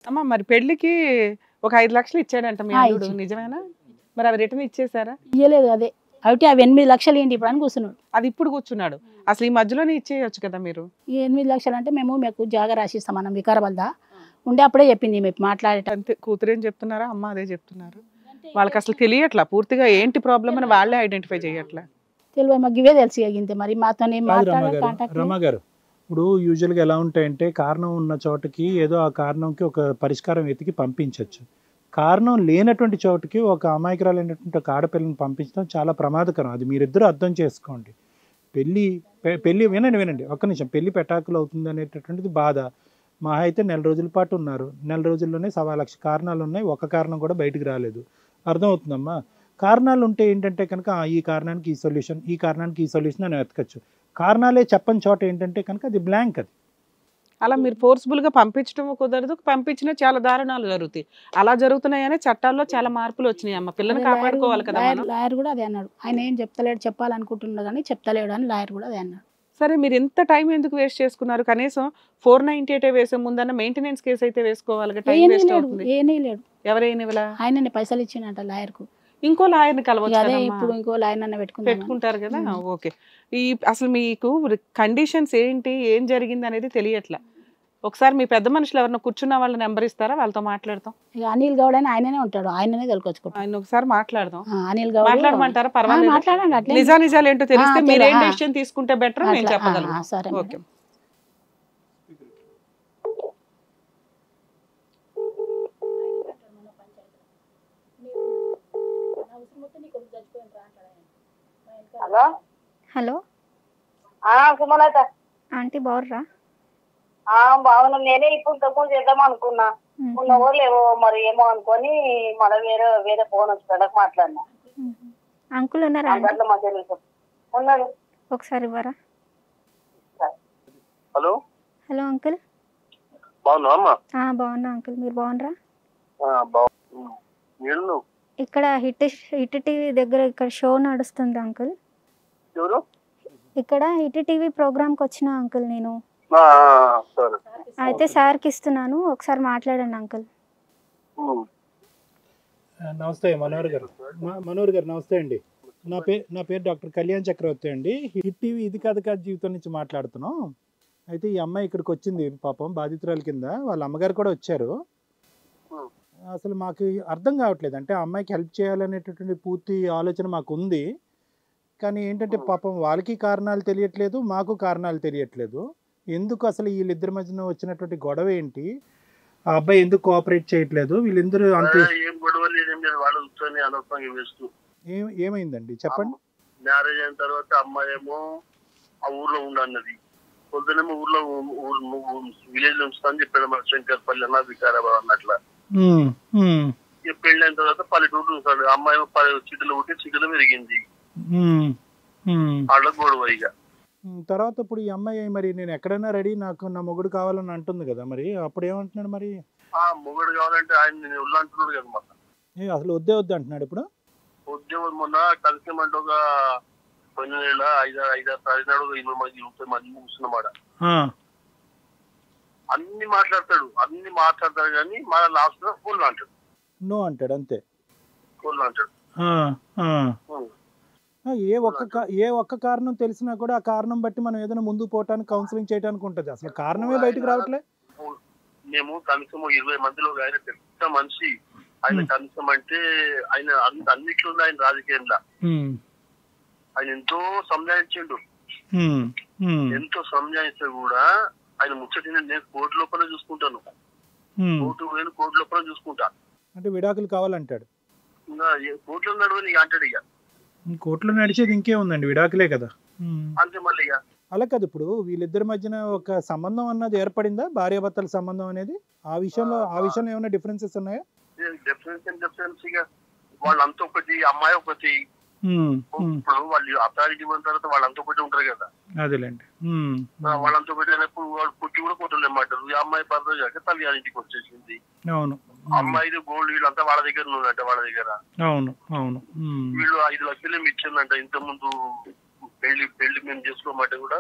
అమ్మ మరి పెళ్లికి ఒక 5 లక్షలు ఇచ్చాడంట మీ అల్లుడు, ఇచ్చాడు. నిజమేనా? మరి అవి రిటర్న్ ఇచ్చేసారా? ఇయ్యలేదు. అదే అవి 8 లక్షలు ఏంటి ఇప్పుడు అని కూర్చున్నాడు. అది ఇప్పుడు కూర్చున్నాడు. అసలు ఈ మధ్యలోనే ఇచ్చేయొచ్చు కదా మీరు. ఈ 8 లక్షలు అంటే మీకు జాగా రాసిస్తాం మనం వికారాబాద్దా ఉండే అప్పుడే చెప్పింది మేము మాట్లాడేట. అంతే, కూతురేం చెప్తున్నారా, అమ్మ అదే చెప్తున్నారు. వాళ్ళకి అసలు తెలియట్లా పూర్తిగా ఏంటి ప్రాబ్లం అని వాళ్ళే ఐడెంటిఫై చేయట్లా. తెలియ మాకు ఇవే తెలిసి అయ్యింది మరి మాతో రమ గారు, ఇప్పుడు యూజువల్గా ఎలా ఉంటాయంటే కారణం ఉన్న చోటకి ఏదో ఆ కారణంకి ఒక పరిష్కారం వెతికి పంపించవచ్చు. కారణం లేనటువంటి చోటుకి ఒక అమాయకురాలైనటువంటి ఒక ఆడపిల్లని పంపించడం చాలా ప్రమాదకరం. అది మీరిద్దరూ అర్థం చేసుకోండి. పెళ్ళి వినండి ఒక్క నిమిషం. పెళ్ళి పెటాకులు అవుతుంది అనేటటువంటిది బాధ. మా అయితే 4 రోజుల పాటు ఉన్నారు. 4 రోజుల్లోనే 1,00,000 కారణాలు ఉన్నాయి. ఒక కారణం కూడా బయటకు రాలేదు. అర్థమవుతుందమ్మా? కారణాలు ఉంటే ఏంటంటే కనుక ఈ కారణానికి ఈ సొల్యూషన్, ఈ కారణానికి ఈ సొల్యూషన్ అని వెతకచ్చు. కారణాలే చెప్పని చోట ఏంటంటే కనుక అది బ్లాంక్. అది అలా మీరు ఫోర్స్ఫుల్ గా పంపించడం కుదరదు, పంపించిన చాలా దారుణాలు జరుగుతాయి. అలా జరుగుతున్నాయనే చట్టాల్లో చాలా మార్పులు వచ్చినాయి. అమ్మ పిల్లల్ని కాపాడుకోవాలి కదా మనం. లాయర్ కూడా అదే అన్నాడు. ఆయన ఏం చెప్తలేడు, చెప్పాలనుకుంటున్నాడు కానీ చెప్తలేడు అని లాయర్ కూడా అదే అన్నాడు. సరే, మీరు ఎంత టైం ఎందుకు వేస్ట్ చేసుకున్నారు? కనీసం 498 వేసే ముందన్న మెయింటెనెన్స్ కేసు అయితే వేసుకోవాలి. టైం వేస్ట్ అవుతుంది. ఏనేలేడు. ఎవరైనా ఆయననే పైసలు ఇచ్చినట్ట లాయర్ కు. ఇంకో లాయర్ని కలవచ్చు అదే కదమ్మా. ఇప్పుడు ఇంకో లాయర్ అన్న పెట్టుకుంటారు కదా. ఓకే, అసలు మీకు కండిషన్స్ ఏంటి, ఏం జరిగింది అనేది తెలియట్లా. ఒకసారి మీ పెద్ద మనుషులు ఎవరైనా కూర్చున్న వాళ్ళ నెంబర్ ఇస్తారా, వాళ్ళతో మాట్లాడతాం. ఇక అనిల్ గౌడ్ అని ఆయననే ఉంటాడు, ఆయననే తెలుకొచ్చుకుంటాం. ఆయన ఒకసారి మాట్లాడదాం. అనిల్ గౌడ్ మాట్లాడమంటారా? పర్వాలేదు, మాట్లాడండి. అట్లే నిజాలు ఏంటో తెలిస్తే మీరు ఏం డెసిషన్ తీసుకుంటే బెటర్ మేము చెప్పగలం. సరే okay. Hello hello Sumalatha aunty బాగుర్రా? బాగున్నా. నేనే ఇప్పుడు తక్కువ చేద్దాం అనుకున్నా. ఉన్న ఊర్లు ఏమో మరి ఏమో అనుకొని మన వేరే ఫోన్ వచ్చేటకు మాట్లాడినా. అంకుల్ ఉన్నారా? అట్లా మా తెలుసు ఉన్నాడు. ఒకసారి ఇవ్వరా? Hello hello uncle. బాగున్నా అమ్మా? బాగున్నా అంకుల్, మీరు బాగున్నారా? బాగున్నా. ఇక్కడ హిట్ టీవీ దగ్గర ఇక్కడ షో నడుస్తుంది అంకుల్. ఎవరు? ఇక్కడ హిట్ టీవీ ప్రోగ్రామ్కి వచ్చిన అంకుల్ నేను. సరే, అయితే సార్కి ఇస్తున్నాను, ఒకసారి మాట్లాడండి అంకుల్. నమస్తే మనోహర్ గారు. మనోహర్ గారు నమస్తే అండి. నా పేరు డాక్టర్ కళ్యాణ్ చక్రవర్తి అండి. హిట్ టీవీ ఇది కథ జీవితం నుంచి మాట్లాడుతున్నాం. అయితే ఈ అమ్మాయి ఇక్కడికి వచ్చింది పాపం బాధితురాల కింద. వాళ్ళ అమ్మగారు కూడా వచ్చారు. అసలు మాకు అర్థం కావట్లేదు. అంటే ఆ అమ్మాయికి హెల్ప్ చేయాలనేటటువంటి పూర్తి ఆలోచన మాకు ఉంది. కానీ ఏంటంటే పాపం వాళ్ళకి కారణాలు తెలియట్లేదు, మాకు కారణాలు తెలియట్లేదు. ఎందుకు అసలు వీళ్ళిద్దరి మధ్యన వచ్చినటువంటి గొడవ ఏంటి? ఆ అబ్బాయి ఎందుకు కోఆపరేట్ చేయట్లేదు? వీళ్ళిద్దరు అంతే ఏమైందండి చెప్పండి. మ్యారేజ్ అయిన తర్వాత అమ్మాయి ఏమో ఆ ఊర్లో ఉండన్నది, పొద్దునేమో ఊర్లో విలేజ్ లో ఉంచుతా అని చెప్పాడు. మన శంకర్పల్లి అన్న వికారాబాద్ అన్నట్లా. పెళ్లి అయిన తర్వాత పల్లెటూరు ఉంటాడు. అమ్మాయి సిటీలో ఉంటే సిటీలో పెరిగింది. వాళ్ళ గొడవ ఇక తర్వాత ఇప్పుడు ఈ అమ్మాయి మరి నేను ఎక్కడైనా రెడీ, నాకు నా మొగుడు కావాలని అంటుంది కదా. మరి అప్పుడు ఏమంటున్నాడు? మరి మొగుడు కావాలంటే ఆయన నేను ఉల్లు అంటున్నాడు కదా. మన అసలు వద్దే వద్దు అంటున్నాడు. ఇప్పుడు ఉద్యోగం మొన్న కలిసేమంటే ఒక 5-6 తారీఖు నాడు 20 మంది కూర్చున్నమాట. అన్ని మాట్లాడతాడు కానీ మన లాస్ట్ లో ఫోన్లు అంటాడు. నో అంటాడు అంతే. ఫోన్లు అంటాడు. ఏ ఒక్క కారణం తెలిసినా కూడా ఆ కారణం బట్టి మనం ఏదైనా ముందు పోవటానికి కౌన్సిలింగ్ చేయడానికి ఉంటుంది. అసలు కారణమే బయటకు రావట్లే. మేము కనీసం 20 మందిలో ఆయన పెద్ద మనిషి. ఆయన కనీసం అంటే ఆయన అన్నిట్లో ఆయన రాజకీయంలో ఆయన ఎంతో సంజాయించిండు. ఎంతో సంజాయిస్తే కూడా ఆయన ముచ్చట నేను కోర్టు లోపల చూసుకుంటాను, కోర్టు లోపల చూసుకుంటా అంటే విడాకులు కావాలంటాడు. ఇంకా కోర్టులో నడవని అంటాడు. ఇక కోర్టులో నడిచేది ఇంకే ఉందండి, విడాకులే కదా. అంతే మళ్ళీ ఇక అలా కాదు. ఇప్పుడు వీళ్ళిద్దరి మధ్యన ఒక సంబంధం అన్నది ఏర్పడిందా, భార్యాభర్తల సంబంధం అనేది? ఆ విషయంలో ఏమైనా డిఫరెన్సెస్ ఉన్నాయా? డిఫరెన్స్ ఇక వాళ్ళంతా ఒకటి, అమ్మాయి ఒకటి. ఇప్పుడు వాళ్ళు అథారిటీ ఉన్న తర్వాత వాళ్ళంతా ఒకటి ఉంటారు కదా. అదేలేండి. వాళ్ళంతా ఒకటి అయినప్పుడు వాళ్ళు పుట్టి కూడా కొట్టలు ఏమంటారు. ఈ అమ్మాయి భర్త కాక తల్లి ఇంటికి వచ్చేసింది. అవును. అమ్మాయిది గోల్డ్ వీళ్ళంతా వాళ్ళ దగ్గర ఉన్నదంట. వాళ్ళ దగ్గర అవును వీళ్ళు 5 లక్షలు ఏమి ఇచ్చిందంట. ఇంత ముందు పెళ్లి మేము చేసుకోమంటే కూడా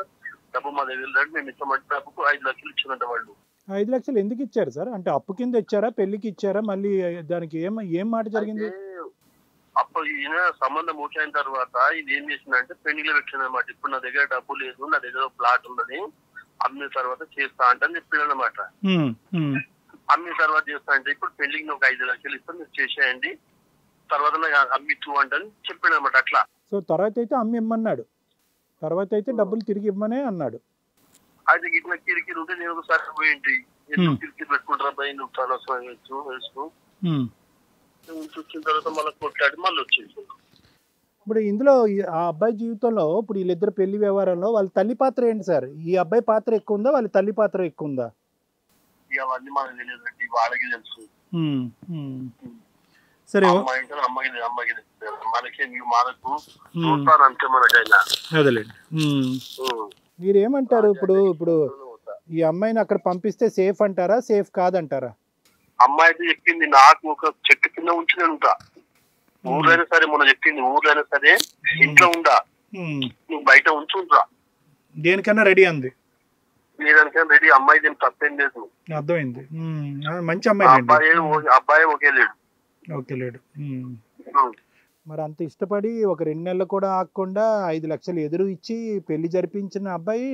డబ్బు మా దగ్గర మేము ఇస్తామంటే డబ్బుకు 5 లక్షలు ఇచ్చిందంట వాళ్ళు. 5 లక్షలు ఎందుకు ఇచ్చారు సార్? అంటే అప్పు కింద ఇచ్చారా, పెళ్లికి ఇచ్చారా? మళ్ళీ దానికి ఏం మాట జరిగింది? అప్పుడు ఈయన సంబంధం ఓకే అయిన తర్వాత ఇది ఏం చేసిందంటే పెళ్లిలో పెట్టింది అనమాట. ఇప్పుడు నా దగ్గర డబ్బు లేదు, నా దగ్గర ప్లాట్ ఉన్నది, అమ్మిన తర్వాత చేస్తా అంటే చెప్పాడు అనమాట. అమ్మిన తర్వాత చేస్తా అంటే ఇప్పుడు పెళ్లికి ఒక 5 లక్షలు ఇస్తాను, మీరు చేసేయండి, తర్వాత అమ్మిచ్చు అంటే చెప్పాడు అనమాట. అట్లా సో తర్వాత అయితే అమ్మి ఇమ్మన్నాడు, తర్వాత అయితే డబ్బులు తిరిగి ఇవ్వమనే అన్నాడు. అయితే ఇట్లా కిరికిరి ఉంటే నేను ఒకసారి పోయింది, ఎందుకు కిరికిరి పెట్టుకుంటారా భయ, నువ్వు చాలా వేసుకో వచ్చిన తర్వాత మళ్ళీ కొట్లాడి మళ్ళీ వచ్చేసి. ఇప్పుడు ఇందులో ఆ అబ్బాయి జీవితంలో ఇప్పుడు వీళ్ళిద్దరు పెళ్లి వ్యవహారంలో వాళ్ళ తల్లి పాత్ర ఏంటి సార్? ఈ అబ్బాయి పాత్ర ఎక్కువ ఉందా, వాళ్ళ తల్లి పాత్ర ఎక్కువ ఉందా? అవన్నీ మనకు తెలియదండి, వాళ్ళకి తెలుసు. సరే అమ్మాయికి మనకి మనకు అంతే మనకైనా. అదేలేండి. మీరేమంటారు ఇప్పుడు ఈ అమ్మాయిని అక్కడ పంపిస్తే సేఫ్ అంటారా, సేఫ్ కాదంటారా? అమ్మాయి అయితే చెప్పింది నాకు ఒక చెట్టు కింద ఉంచి నేను ఉంటా, ఊర్లైనా సరే, మొన్న చెప్పింది ఊర్లైనా సరే ఇంట్లో ఉండా, నువ్వు బయట ఉంచుంటా, దేనికన్నా రెడీ అంది. లేదానికైనా రెడీ. అమ్మాయి ఏం తప్పేం లేదు, అర్థమైంది. మంచి అమ్మాయి. అబ్బాయి ఒకే లేడు. మరి అంత ఇష్టపడి ఒక 2 నెలలు కూడా ఆగకుండా 5 లక్షలు ఎదురు ఇచ్చి పెళ్లి జరిపించిన అబ్బాయి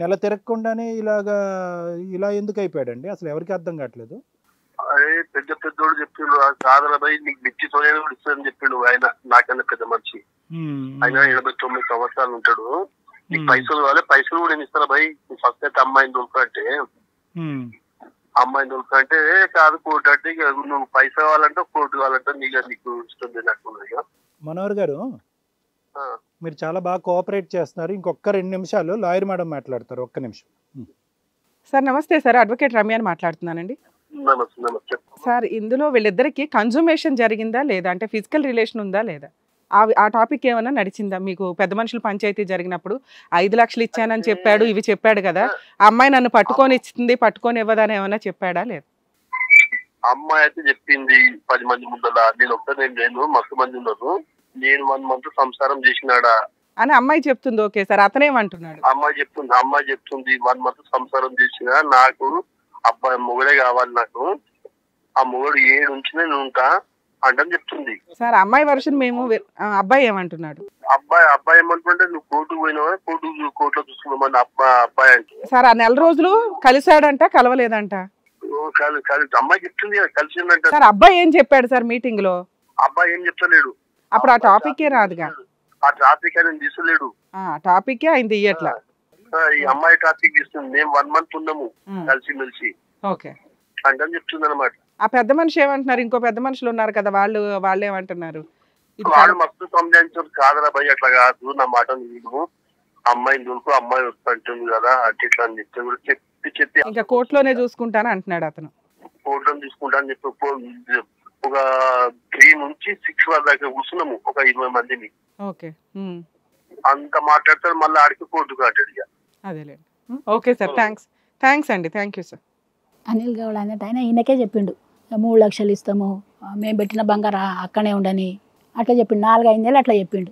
నెల తిరగకుండానే ఇలా ఎందుకు అయిపోయాడండి? అసలు ఎవరికి అర్థం కావట్లేదు. అదే పెద్దోడు చెప్పిండు, కాదరా భయ్ నీకు మిర్చి సోయా కూడా ఇస్తానని చెప్పిండు ఆయన, నాకన్నా పెద్ద మనిషి. ఆయన 89 సంవత్సరాలు ఉంటాడు. నీకు పైసలు కావాలి, పైసలు కూడా నేను ఇస్తాను భయ్, ఫస్ట్ అయితే అమ్మాయిని దొరకంటే కాదు కోర్టు అంటే నువ్వు పైసలు కావాలంటే కోర్టు కావాలంటే నీకు ఇష్టం నాకు. మనోహర్ గారు, మీరు చాలా బాగా కోఆపరేట్ చేస్తున్నారు. ఇంకొక 2 నిమిషాలు లాయర్ మేడం మాట్లాడతారు. ఒక్క నిమిషం సార్. నమస్తే సార్, అడ్వకేట్ రమ్యాని మాట్లాడుతున్నానండి. సార్, ఇందులో వీళ్ళిద్దరికి కన్జుమేషన్ జరిగిందా లేదా, అంటే ఫిజికల్ రిలేషన్ ఉందా లేదా, ఆ టాపిక్ ఏమైనా నడిచిందా మీకు? పెద్ద మనుషులు పంచాయతీ జరిగినప్పుడు 5 లక్షలు ఇచ్చానని చెప్పాడు, ఇవి చెప్పాడు కదా, అమ్మాయి నన్ను పట్టుకొని ఇచ్చింది, పట్టుకొని ఇవ్వదని ఏమైనా చెప్పాడా లేదా? అమ్మాయి అయితే చెప్పింది 10 మంది ముందర, నేను ఒక్కనే లేను, మస్తు మంది ఉన్నారు, నేను 1 month సంసారం చేసినాడా అని అమ్మాయి చెప్తుంది. ఓకే సార్, అతనేమంటున్నాడు? అమ్మాయి చెప్తుంది 1 month సంసారం చేసినా నాకు అబ్బాయి మొగుడే కావాలి, నాకు ఆ మొగుడు 7 ఉంచి నేను ఉంటా అంటని చెప్తుంది సార్. అమ్మాయి వర్షన్ మేము, అబ్బాయి ఏమంటున్నాడు? అబ్బాయి ఏమంటుంటే నువ్వు కోర్టుకు పోయినావా, కోర్టులో చూసుకున్నామని అబ్బాయి అంటే. సార్, ఆ నెల రోజులు కలిసాడంట, కలవలేదంట? అమ్మాయి చెప్తుంది కలిసిందంట. సార్, అబ్బాయి ఏం చెప్పాడు సార్ మీటింగ్ లో? అబ్బాయి ఏం చెప్తలేడు. అప్పుడు ఆ టాపిక్ రాదుగా, ఆ టాపిక్ ఆయన తీసలేడు, టాపిక్ ఆయన తీయట్లా. ఈ అమ్మాయి టాపిక్ తీస్తుంది. మేము 1 month ఉన్నాము కలిసి మెలిసి అంటని చెప్తుంది అనమాట. ఆ పెద్ద మనిషి ఏమంటున్నారు? ఇంకో పెద్ద మనుషులు ఉన్నారు కదా, వాళ్ళు ఏమంటున్నారు? వాళ్ళు మస్తు సంజాయించారు, కాదరా భయ్ అట్లా కాదు, నా మాట నేను అమ్మాయిని దొరుకు, అమ్మాయి వస్తుంటుంది కదా అంటే ఇట్లా అని చెప్తే కూడా చెప్పి ఇంకా కోర్టులోనే చూసుకుంటాను అంటున్నాడు అతను. కోర్టులో చూసుకుంటా అని చెప్పి ఒక 3 నుంచి 6 వరకు దాకా కూర్చున్నాము, ఒక 20 మందిని. ఓకే, అంత మాట్లాడతారు, మళ్ళీ ఆడికి కోర్టు కాటాడు. అదేలేండి. ఓకే సార్, థ్యాంక్స్ అండి, thank you sir. Anil Goud అనేది ఆయన ఈయనకే చెప్పిండు, 3 లక్షలు ఇస్తాము, మేము పెట్టిన బంగారు అక్కడే ఉండని అట్లా చెప్పిండు. 4-5 నెలలు అట్లా చెప్పిండు.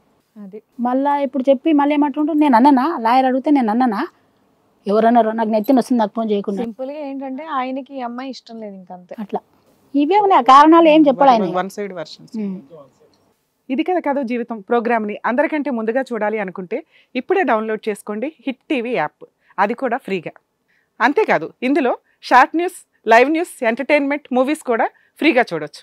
మళ్ళీ ఇప్పుడు చెప్పి మళ్ళీ ఏమంటుండ్రు, నేను అన్ననా, లాయర్ అడిగితే నేను అన్ననా, ఎవరన్నారో నాకు నెత్తిన వస్తుంది, నాకు ఫోన్ చేయకుండా. సింపుల్ గా ఏంటంటే ఆయనకి ఈ అమ్మాయి ఇష్టం లేదు, ఇంకంతే. అట్లా ఇవే ఉన్నాయి కారణాలు, ఏం చెప్పాలి ఆయన. One side versions. ఇది కదా జీవితం ప్రోగ్రామ్ని అందరికంటే ముందుగా చూడాలి అనుకుంటే ఇప్పుడే డౌన్లోడ్ చేసుకోండి హిట్ టీవీ యాప్, అది కూడా ఫ్రీగా. అంతేకాదు ఇందులో short news, live news, entertainment, movies కూడా ఫ్రీగా చూడొచ్చు.